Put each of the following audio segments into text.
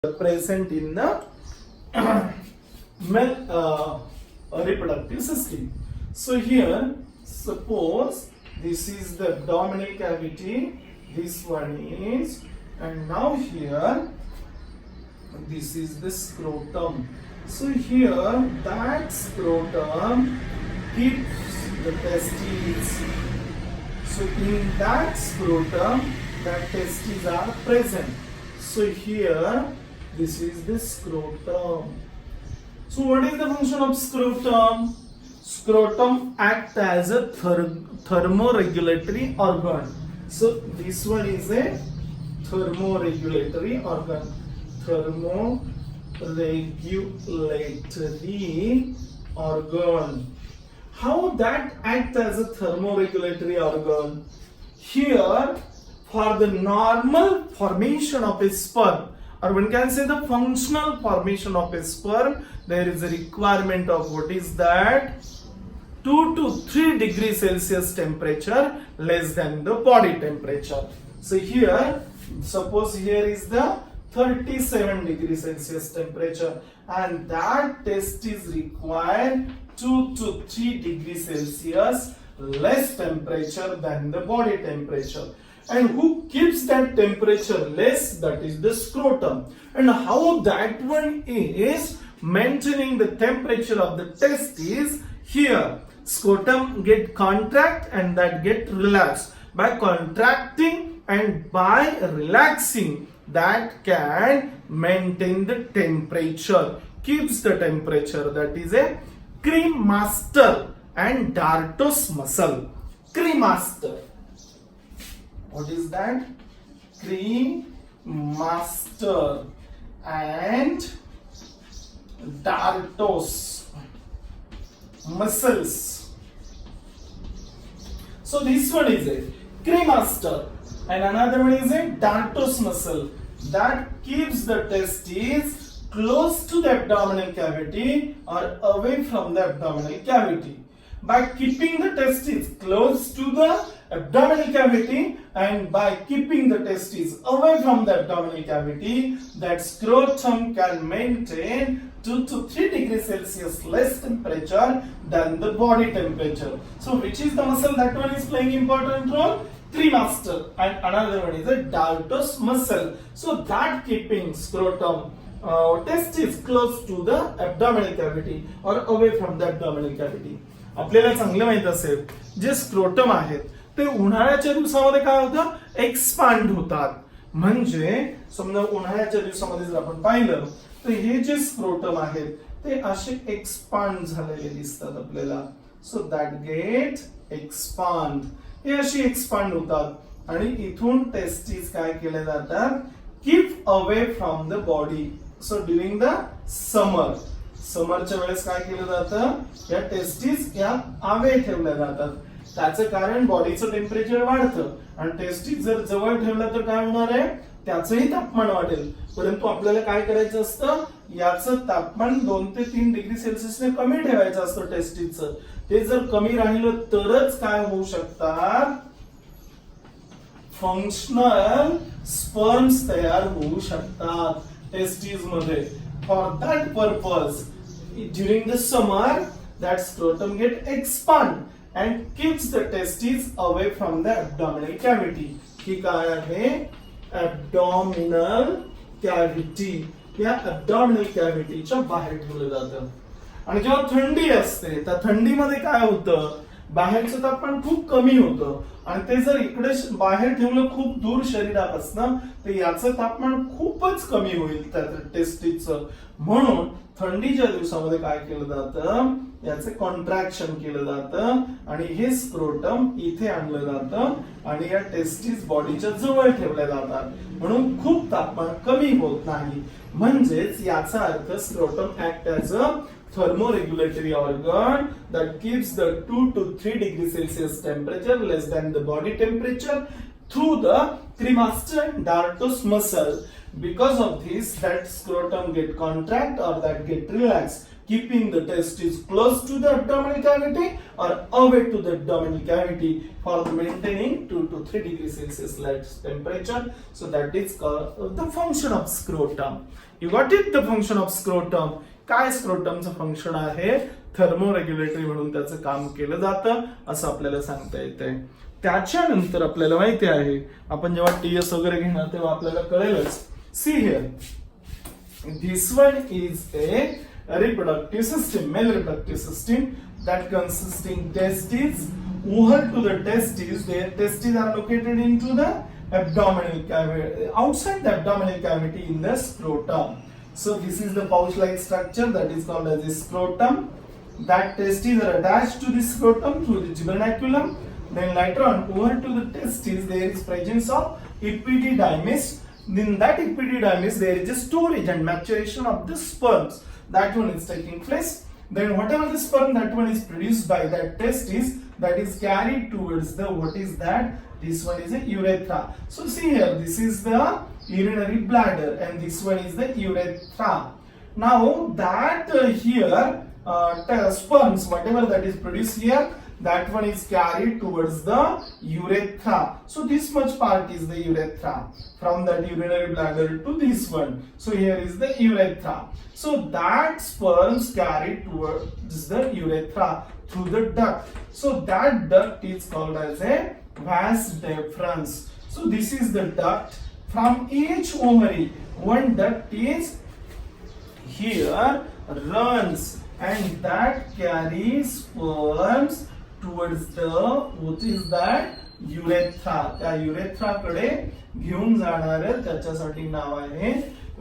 present in the male reproductive system. So here, suppose this is the abdominal cavity, this one is, and now here this is the scrotum. So here that scrotum keeps the testes. So in that scrotum, that testes are present. So here this is the scrotum. So what is the function of scrotum? Scrotum acts as a thermoregulatory organ. So this one is a thermoregulatory organ. Thermoregulatory organ. How that acts as a thermoregulatory organ? Here, for the normal formation of a sperm, or one can say the functional formation of a sperm, there is a requirement of what is that? 2 to 3 degrees Celsius temperature less than the body temperature. So here, suppose here is the 37 degrees Celsius temperature, and that testes require 2 to 3 degrees Celsius less temperature than the body temperature. And who keeps that temperature less? That is the scrotum. And how that one is maintaining the temperature of the testes? Here, scrotum get contract and that get relaxed. By contracting and by relaxing, that can maintain the temperature, keeps the temperature. That is a cremaster and dartos muscle. Cremaster. What is that? Cremaster and dartos muscles. So this one is a cremaster and another one is a dartos muscle that keeps the testes close to the abdominal cavity or away from the abdominal cavity. By keeping the testes close to the abdominal cavity and by keeping the testes away from the abdominal cavity, that scrotum can maintain 2 to 3 degrees Celsius less temperature than the body temperature. So which is the muscle? That one is playing important role? Cremaster, and another one is a dartos muscle. So that keeping scrotum testes close to the abdominal cavity or away from the abdominal cavity. आपल्याला चांगलं माहित असेल जे scrotum आहेत ते उन्हाळ्याच्या दिवसामध्ये काय होतं? एक्सपांड होतात. म्हणजे समजा उन्हाळ्याच्या दिवसामध्ये जर आपण पाहिलं तर हे जे स्क्रोटम आहेत ते असे एक्सपांड झालेले दिसतात आपल्याला. सो दॅट गेट एक्सपांड, हे अशी एक्सपांड होतात आणि इथून टेस्टिस काय केले जातात? Keep away from the body. So during the summer, समरच्या वेळेस काय केलं जातं? या टेस्टिस या आवे ठेवल्या जातात. त्याचं कारण बॉडीचं टेम्परेचर वाढतं आणि टेस्टिस जर जवळ ठेवलं तर काय होणार आहे? त्याचंही तापमान वाढेल. परंतु आपल्याला काय करायचं असतं? याचं तापमान 2 ते 3 डिग्री सेल्सिअसने कमी ठेवायचं असतं टेस्टिसचं. ते जर कमी राहिलं तरच काय होऊ शकतात? फंक्शनल स्पर्म्स तयार होऊ शकतात टेस्टिस मध्ये. For that purpose, during the summer, that scrotum get expand and keeps the testes away from the abdominal cavity. ही काय आहे? Abdominal cavity. या abdominal cavity च्या बाहेर ठेवलं जातं. आणि जेव्हा थंडी असते त्या थंडीमध्ये काय होतं? बाहेरचं तापमान खूप कमी होतं आणि ते जर इकडे बाहेर ठेवलं खूप दूर शरीरापासून तर याचं तापमान खूपच कमी होईल त्या टेस्टिसचं. म्हणून थंडीच्या दिवसामध्ये काय केलं जातं? याचं कॉन्ट्रॅक्शन केलं जातं आणि हे स्क्रोटम इथे आणलं जातं आणि या टेस्टिस बॉडीच्या जवळ ठेवल्या जातात. म्हणून खूप तापमान कमी होत नाही. म्हणजेच याचा अर्थ scrotum act as a thermoregulatory organ that keeps the 2 to 3 degrees Celsius temperature less than the body temperature through the cremaster and dartos muscle. Because of this, that scrotum get contract or that get relaxed, keeping the testes close to the abdominal cavity or away to the abdominal cavity for the maintaining 2 to 3 degrees Celsius temperature. So that is called the function of scrotum. You got it? The function of scrotum. काय स्क्रोटमचं function आहे? थर्मोरेग्युलेटरी म्हणून त्याचं काम केलं जातं असं आपल्याला सांगता येतंय. त्याच्यानंतर आपल्याला माहिती आहे, आपण जेव्हा टीएस वगैरे घेणार तेव्हा आपल्याला कळेलच. See here, this one is a reproductive system, male reproductive system that consisting testes. Over to the testes, their testes are located into the abdominal cavity, outside the abdominal cavity in the scrotum. So this is the pouch-like structure that is called as the scrotum. That testes are attached to the scrotum through the gubernaculum. Then later on, over to the testes, there is presence of epididymis. In that epididymis, there is a storage and maturation of the sperms. That one is taking place. Then whatever the sperm that one is produced by that testis, that is carried towards the, what is that? This one is a urethra. So see here, this is the urinary bladder and this one is the urethra. Now that sperms, whatever that is produced here, that one is carried towards the urethra. So this much part is the urethra, from that urinary bladder to this one. So here is the urethra. So that sperms carried towards the urethra through the duct. So that duct is called as a vas deferens. So this is the duct. From each ovary, one duct is here runs and that carries sperms towards the, what is that? Urethra. त्या urethra कडे घेऊन जाणारे त्याच्यासाठी नाव आहे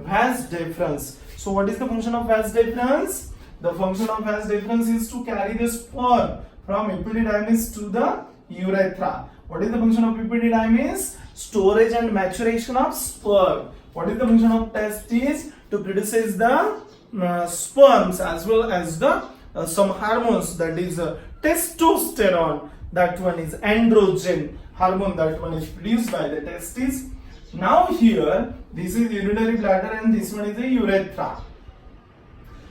vas deferens. So what is the function of vas deferens? The function of vas deferens is to carry the sperm from epididymis to the urethra. What is the function of epididymis? Storage and maturation of sperm. What is the function of testes? To produce the sperms as well as the some hormones, that is testosterone. That one is androgen hormone, that one is produced by the testes. Now here, this is urinary bladder and this one is the urethra.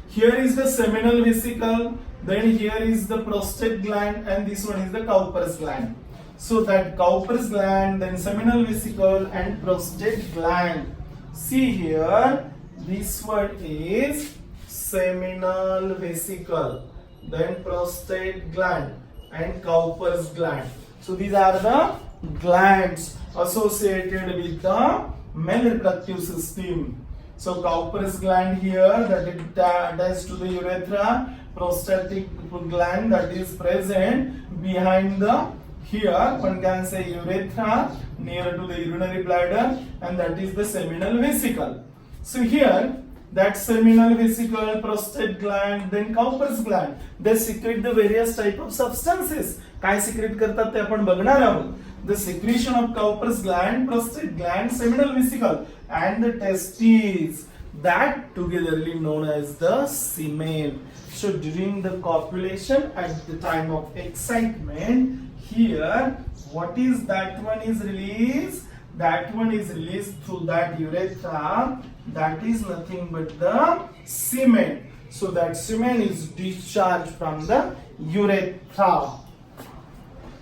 Here is the seminal vesicle, then here is the prostate gland and this one is the Cowper's gland. So that Cowper's gland, then seminal vesicle and prostate gland. See here, this one is seminal vesicle, then prostate gland and Cowper's gland. So these are the glands associated with the male reproductive system. So Cowper's gland here, that is attached to the urethra, prostatic gland that is present behind the, here one can say urethra, near to the urinary bladder, and that is the seminal vesicle. So here, that seminal vesicle, prostate gland, then Cowper's gland, they secrete the various type of substances. काय secrete करतात ते आपण बघणार आहोत. The secretion of Cowper's gland, prostate gland, seminal vesicle, and the testes, that togetherly known as the semen. So during the copulation, at the time of excitement, here, what is that one is released? That one is released through that urethra. That is nothing but the semen. So that semen is discharged from the urethra.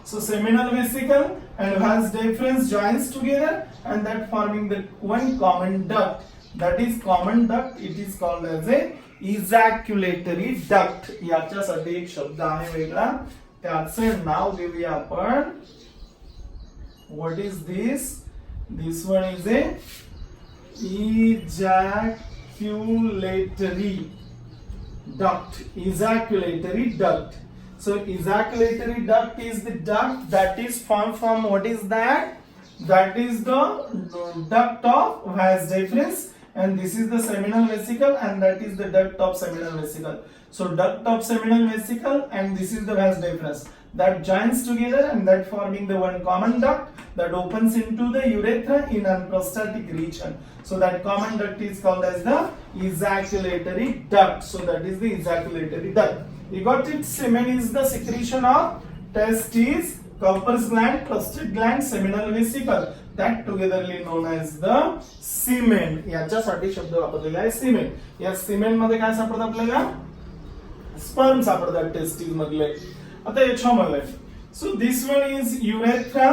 So seminal vesicle and vas deferens joins together and that forming the one common duct. That is common duct. It is called as a ejaculatory duct. याच्यासाठी एक शब्द आहे वेगळा, त्याचे नाव देऊया आपण. What is this? This one is a ejaculatory duct. Ejaculatory duct. So ejaculatory duct is the duct that is formed from, what is that? That is the duct of vas deferens, and this is the seminal vesicle, and that is the duct of seminal vesicle. So duct of seminal vesicle and this is the vas deferens that joins together and that forming the one common duct that opens into the urethra in a prostatic region. So that common duct is called as the ejaculatory duct. So that is the ejaculatory duct. You got it? Semen is the secretion of testes, Cowper's gland, prostate gland, seminal vesicle. That togetherly known as the semen. याच्यासाठी शब्द वापरलेला आहे semen. या semen मध्ये काय सापडतं आपल्याला? Sperm सापडतात टेस्टिस मधले. आता याच्यामध्ये so this one is urethra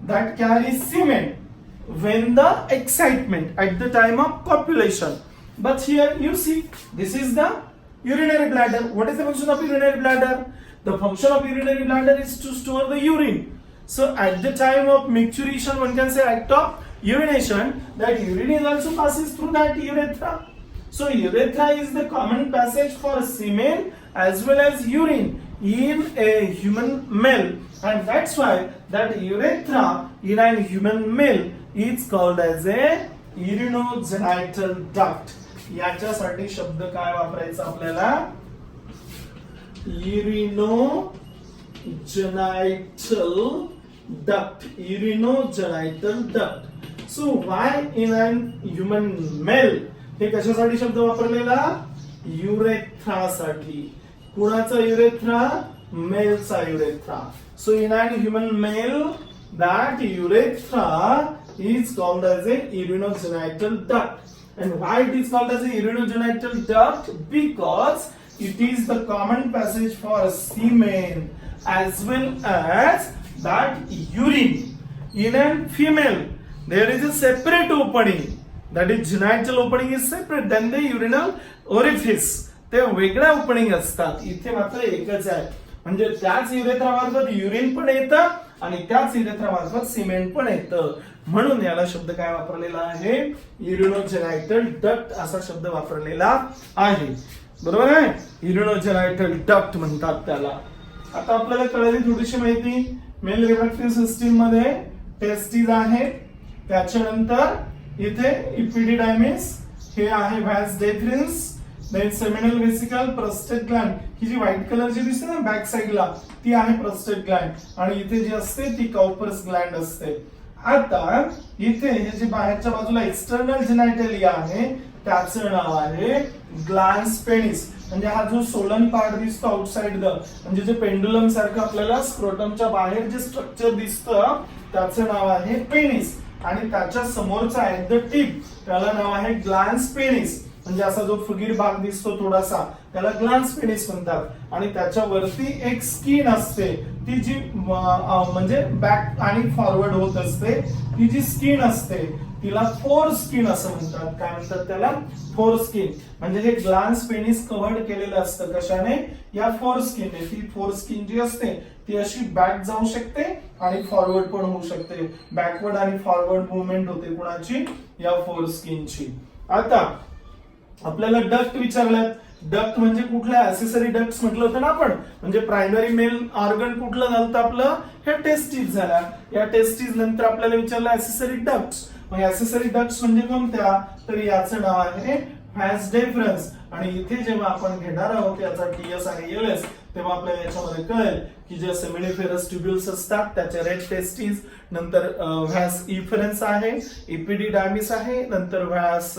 that carries semen when the excitement at the time of copulation. But here you see this is the urinary bladder. What is the function of urinary bladder? The function of urinary bladder is to store the urine. So at the time of micturition, one can say act of urination, that urine also passes through that urethra. So urethra is the common passage for semen as well as urine in a human male, and that's why that urethra in a human male is called as a urinogenital duct. याच्यासाठी शब्द काय वापरायचा आपल्याला? urinogenital duct. urinogenital duct. So why in a human male हे कशासाठी शब्द वापरलेला? युरेथ्रासाठी. कुणाचा युरेथ्रा? मेलचा urethra. So in a human male that urethra is called as a urinogenital duct. And why it is called as a urinogenital duct? Because it is the common passage for semen as well as that urine. In a female there is a separate opening, that is genital opening is separate than the urinal orifice. ते वेगळ्या opening असतात. इथे मात्र एकच आहे. म्हणजे त्याच urethra मार्फत युरिन पण येतं आणि त्याच युरेथ्रा मार्फत सिमेंट पण येतं. म्हणून याला शब्द काय वापरलेला आहे? युरिनोजेनायटल डक्ट असा शब्द वापरलेला आहे. बरोबर आहे? युरिनोजेनायटल डक्ट म्हणतात त्याला. आता आपल्याला कळली थोडीशी माहिती. मेल रिप्रोडक्टिव्ह सिस्टीम मध्ये टेस्टिस आहेत, त्याच्यानंतर इथे इपिडिडायमिस, हे आहे व्हॅस डेफरन्स, देन सेमिनल व्हेसिकल, प्रोस्टेट ग्लँड. ही जी व्हाईट कलर जी दिसते ना बॅक साइडला ती आहे प्रोस्टेट ग्लँड, आणि इथे जी असते ती कॉपर्स ग्लँड असते. आता इथे हे जे बाहेरच्या बाजूला एक्सटर्नल जेनायटलिया आहे त्याचं नाव आहे ग्लॅन्स पेनिस. म्हणजे हा जो सोलन पार्ट दिसतो आउटसाइड द, म्हणजे जे पेंडुलम सारखं आपल्याला स्क्रोटमच्या बाहेर जे स्ट्रक्चर दिसतं त्याचं नाव आहे पेनिस, आणि त्याच्या समोरचा आहे द टिप, त्याला नाव आहे ग्लॅन्स पेनिस. म्हणजे असा जो फुगीर भाग दिसतो थोडासा त्याला ग्लॅन्स पेनिस म्हणतात. आणि त्याच्या वरती एक स्किन असते ती जी म्हणजे बॅक आणि फॉरवर्ड होत असते, ती जी स्किन असते तिला फोर स्किन असं म्हणतात. काय म्हणतात त्याला? Four skin. म्हणजे हे ग्लॅन्स पेनिस कव्हर्ड केलेलं असतं कशाने? या फोर स्किनने. ती फोर स्किन जी असते ती अशी बॅक जाऊ शकते आणि फॉरवर्ड पण होऊ शकते. बॅकवर्ड आणि फॉरवर्ड मुवमेंट होते कुणाची? या फोर स्किनची. आता आपल्याला डक्ट विचारल्यात. डक्ट म्हणजे कुठल्या? ऍक्सेसरी डक्ट्स म्हटलं होतं ना आपण. म्हणजे प्रायमरी मेल ऑर्गन कुठलं झालं आपलं? हे टेस्टिस झाला. या टेस्टिस नंतर आपल्याला विचारलं ऍक्सेसरी डक्ट्स. मग ऍक्सेसरी डक्ट्स म्हणजे कोणत्या? तर याचं नाव आहे व्हॅस डेफरन्स. आणि इथे जेव्हा आपण घेणार आहोत याचा टीएस आणि एलएस तेव्हा आपल्याला याच्यामध्ये कळेल की जे सेमिनिफेरस ट्युब्युल्स असतात त्याचे रेड टेस्टिस, नंतर व्हॅस इफरन्स आहे, इपिडिडायमिस आहे, नंतर व्हॅस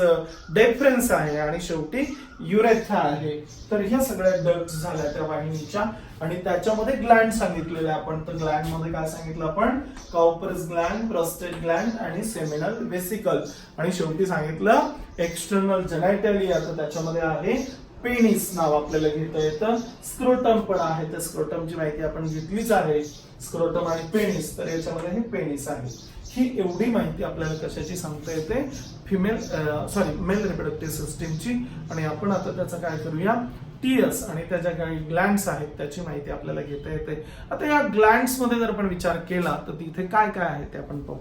डेफरन्स आहे, आणि शेवटी युरेथ्रा आहे. तर ह्या सगळ्या डक्ट्स झाल्या त्या वाहिनीच्या. आणि त्याच्यामध्ये ग्लँड सांगितलेले आपण. तर ग्लँड मध्ये काय सांगितलं आपण? कॉपर्स ग्लँड, प्रोस्टेट ग्लँड आणि सेमिनल व्हेसिकल. आणि शेवटी सांगितलं एक्सटर्नल जेनायटलिया. तर त्याच्यामध्ये आहे पेनिस नाव आपल्याला घेता येतं. स्क्रोटम पण आहे, तर स्क्रोटमची माहिती आपण घेतलीच आहे. स्क्रोटम आणि पेनिस, तर याच्यामध्ये हे पेनिस आहे. ही एवढी माहिती आपल्याला कशाची सांगता येते? मेल रिप्रोडक्टिव्ह सिस्टीमची. आणि आपण आता त्याचं काय करूया? टीएस आणि त्याच्या काही ग्लँड्स आहेत त्याची माहिती आपल्याला घेता येते. आता या ग्लँड्स मध्ये जर आपण विचार केला तर तिथे काय काय आहे ते आपण पाहू.